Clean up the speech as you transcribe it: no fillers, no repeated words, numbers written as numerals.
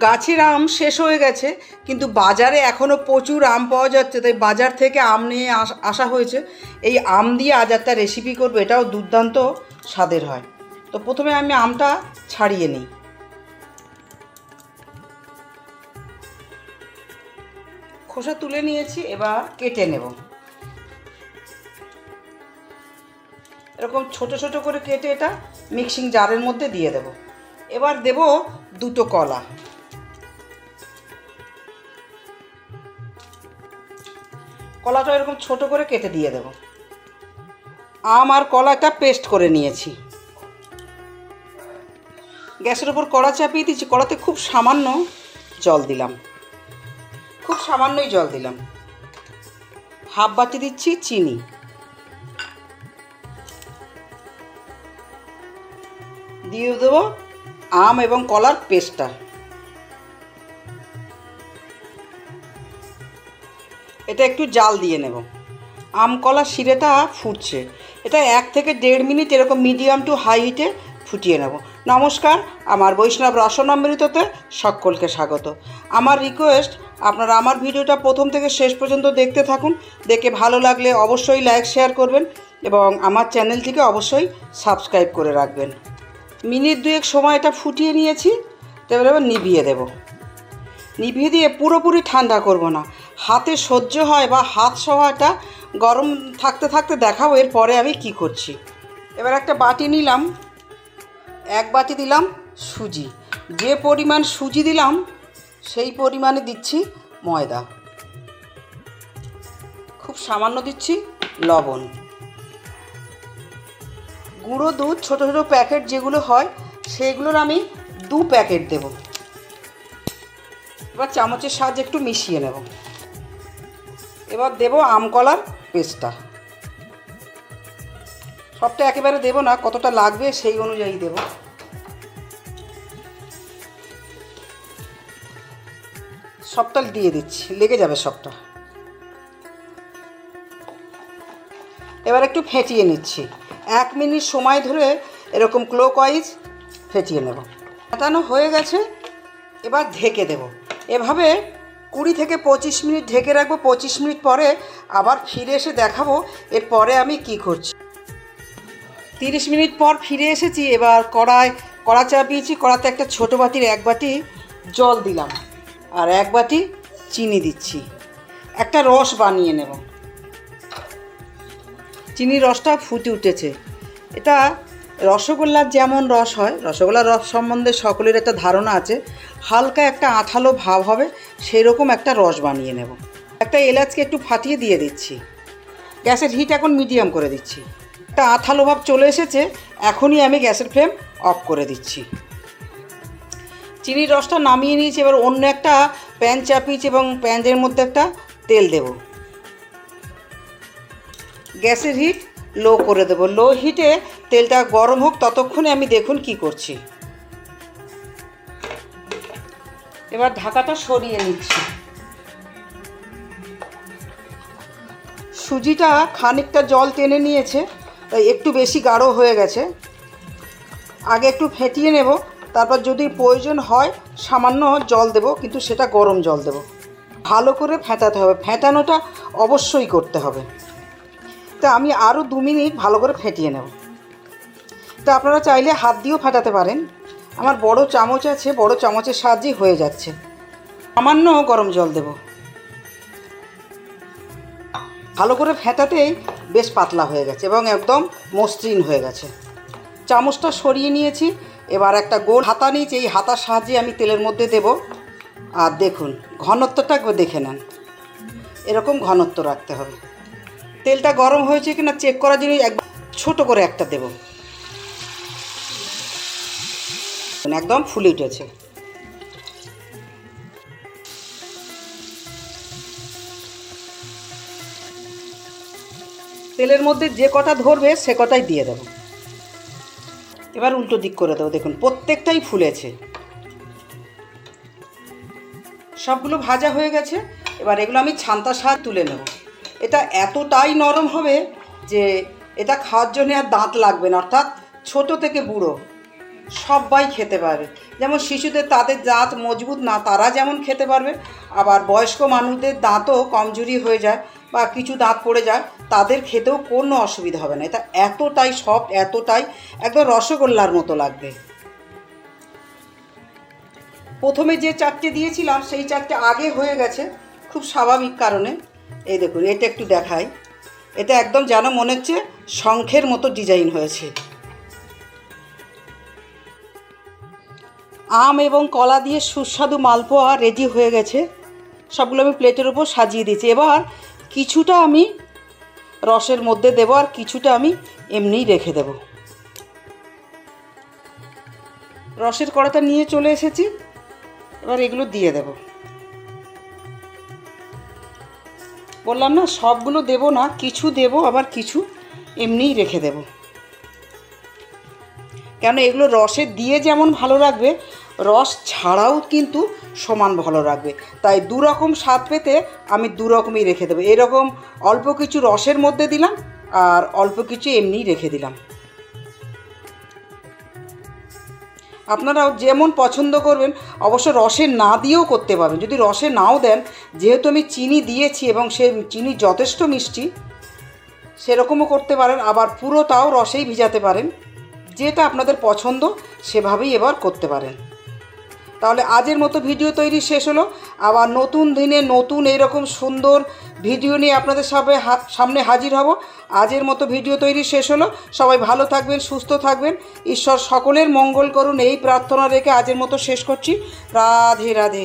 গাছের আম শেষ হয়ে গেছে, কিন্তু বাজারে এখনও প্রচুর আম পাওয়া যাচ্ছে, তাই বাজার থেকে আম নিয়ে আসা হয়েছে। এই আম দিয়ে আজ একটা রেসিপি করবো, এটাও দুর্দান্ত স্বাদের হয়। তো প্রথমে আমি আমটা ছাড়িয়ে নিই। খোসা তুলে নিয়েছি, এবার কেটে নেব। এরকম ছোট ছোট করে কেটে এটা মিক্সিং জারের মধ্যে দিয়ে দেব। এবার দেব দুটো কলা। কলাটা এরকম ছোট করে কেটে দিয়ে দেব। আম আর কলাটা পেস্ট করে নিয়েছি। গ্যাসের উপর কড়া চাপিয়ে দিয়েছি। কড়াতে খুব সামান্য জল দিলাম, খুব সামান্যই জল দিলাম। হাফ বাটি দিচ্ছি চিনি, দিয়ে দেবো আম এবং কলার পেস্টটা। এটা একটু জাল দিয়ে নেব। আম কলা শিরেটা ফুটছে, এটা 1 থেকে 1.5 মিনিট এরকম মিডিয়াম টু হাই হিটে ফুটিয়ে নেব। নমস্কার, আমার বৈষ্ণব রসনামৃততে সকলকে স্বাগত। আমার রিকোয়েস্ট, আপনারা আমার ভিডিওটা প্রথম থেকে শেষ পর্যন্ত দেখতে থাকুন। দেখে ভালো লাগলে অবশ্যই লাইক শেয়ার করবেন এবং আমার চ্যানেলটিকে অবশ্যই সাবস্ক্রাইব করে রাখবেন। মিনিট 2 সময় এটা ফুটিয়ে নিয়েছি। তারপরে এবার নিভিয়ে দেব। নিভিয়ে দিয়ে পুরোপুরি ঠান্ডা করব না, হাতে সহ্য হয় বা হাত সহ এটা গরম থাকতে থাকতে দেখাবো এরপরে আমি কি করছি। এবার একটা বাটি নিলাম, 1 বাটি দিলাম সুজি। যে পরিমাণ সুজি দিলাম সেই পরিমাণে দিচ্ছি ময়দা, খুব সামান্য দিচ্ছি লবণ। গুঁড়ো দুধ ছোটো ছোটো প্যাকেট যেগুলো হয় সেগুলোর আমি 2 প্যাকেট দেব। এবার চামচের সাহায্যে একটু মিশিয়ে নেব। এবার দেব আম কলার পেস্টটা। সবটা একেবারে দেব না, কতটা লাগবে সেই অনুযায়ী দেব। সবটা দিয়ে দিচ্ছি, লেগে যাবে সবটা। এবার একটু ফেটিয়ে নিচ্ছি। 1 মিনিট সময় ধরে এরকম ক্লকওয়াইজ ফেটিয়ে নেব। ফেটানো হয়ে গেছে, এবার ঢেকে দেব। এভাবে 20 থেকে 25 মিনিট ঢেকে রাখবো। 25 মিনিট পরে আবার ফিরে এসে দেখাবো এরপরে আমি কি করছি। 30 মিনিট পর ফিরে এসেছি। এবার কড়া চাপিয়েছি। কড়াতে একটা ছোটো বাটির 1 বাটি জল দিলাম আর 1 বাটি চিনি দিচ্ছি। একটা রস বানিয়ে নেব। চিনির রসটা ফুটে উঠেছে। এটা রসগোল্লার যেমন রস হয়, রসগোল্লার রস সম্বন্ধে সকলের একটা ধারণা আছে। হালকা একটা আঠালো ভাব হবে, সেই রকম একটা রস বানিয়ে নেব। একটা এলাচকে একটু ফাটিয়ে দিয়ে দিচ্ছি। গ্যাসের হিট এখন মিডিয়াম করে দিচ্ছি। একটা আঠালো ভাব চলে এসেছে, এখনই আমি গ্যাসের ফ্লেম অফ করে দিচ্ছি। চিনির রসটা নামিয়ে নিয়েছি। এবার অন্য একটা প্যান চাপিয়েছি এবং প্যানের মধ্যে একটা তেল দেব। গ্যাসের হিট লো করে দেব। লো হিটে তেলটা গরম হোক, ততক্ষণে আমি দেখুন কি করছি। এবার ঢাকাটা সরিয়ে নিচ্ছি। সুজিটা খানিকটা জল টেনে নিয়েছে, তাই একটু বেশি গাঢ় হয়ে গেছে। আগে একটু ফেটিয়ে নেব, তারপর যদি প্রয়োজন হয় সামান্য জল দেব, কিন্তু সেটা গরম জল দেব। ভালো করে ফেটাতে হবে, ফেটানোটা অবশ্যই করতে হবে। তা আমি আরও 2 মিনিট ভালো করে ফেটিয়ে নেব। তা আপনারা চাইলে হাত দিয়েও ফেটাতে পারেন। আমার বড় চামচ আছে, বড় চামচের সাহায্যেই হয়ে যাচ্ছে। সামান্য গরম জল দেব। ভালো করে ফেটাতেই বেশ পাতলা হয়ে গেছে এবং একদম মসৃণ হয়ে গেছে। চামচটা সরিয়ে নিয়েছি। এবার একটা গোল হাতা নিয়েছি, এই হাতার সাহায্যে আমি তেলের মধ্যে দেব। আর দেখুন ঘনত্বটা দেখে নেন, এরকম ঘনত্ব রাখতে হবে। তেলটা গরম হয়েছে কিনা চেক করার জন্য একবার ছোট করে একটা দেব। একদম ফুলে উঠেছে। তেলের মধ্যে যে কটা ধরবে সে কটাই দিয়ে দেব। এবার উল্টো দিক করে দেবো। দেখুন প্রত্যেকটাই ফুলেছে। সবগুলো ভাজা হয়ে গেছে। এবার এগুলো আমি ছান্তার সাহায্যে তুলে নেব। এটা এতটাই নরম হবে যে এটা খাওয়ার জন্য আর দাঁত লাগবে না, অর্থাৎ ছোট থেকে বুড়ো সবাই খেতে পারবে। যেমন শিশুদের তাদের দাঁত মজবুত না, তারা যেমন খেতে পারবে, আবার বয়স্ক মানুষদের দাঁতও কমজোরি হয়ে যায় বা কিছু দাঁত পড়ে যায়, তাদের খেতেও কোনো অসুবিধা হবে না। এটা এতটাই সফট, এতটাই একদম রসগোল্লার মতো লাগবে। প্রথমে যে চারটে দিয়েছিলাম সেই চারটে আগে হয়ে গেছে, খুব স্বাভাবিক কারণে। এই দেখুন, এটা একটু দেখাই, এটা একদম যেন মনে হচ্ছে শঙ্খের মতো ডিজাইন হয়েছে। আম এবং কলা দিয়ে সুস্বাদু মালপোয়া রেডি হয়ে গেছে। সবগুলো আমি প্লেটের উপর সাজিয়ে দিয়েছি। এবার কিছুটা আমি রসের মধ্যে দেব, আর কিছুটা আমি এমনিই রেখে দেব। রসের কড়াটা নিয়ে চলে এসেছি, এবার এগুলো দিয়ে দেব। বললাম না সবগুলো দেব না, কিছু দেব, আবার কিছু এমনিই রেখে দেব। কেন এগুলো রসে দিয়ে যেমন ভালো লাগবে, রস ছাড়াও কিন্তু সমান ভালো লাগবে। তাই দুরকম স্বাদ পেতে আমি দুরকমই রেখে দেবো। এরকম অল্প কিছু রসের মধ্যে দিলাম, আর অল্প কিছু এমনিই রেখে দিলাম। আপনারাও যেমন পছন্দ করবেন, অবশ্য রসে না দিয়েও করতে পারবেন। যদি রসে নাও দেন, যেহেতু আমি চিনি দিয়েছি এবং সে চিনি যথেষ্ট মিষ্টি, সেরকমও করতে পারেন। আবার পুরোটাও রসেই ভিজাতে পারেন, যেটা আপনাদের পছন্দ সেভাবেই এবার করতে পারেন। তাহলে আজের মতো ভিডিও তৈরি শেষ হলো। আবার নতুন দিনে নতুন এইরকম সুন্দর ভিডিও নিয়ে আপনাদের সামনে হাজির হব। আজের মতো ভিডিও তৈরি শেষ হলো। সবাই ভালো থাকবেন, সুস্থ থাকবেন, ঈশ্বর সকলের মঙ্গল করুন এই প্রার্থনা রেখে আজের মতো শেষ করছি। রাধে রাধে।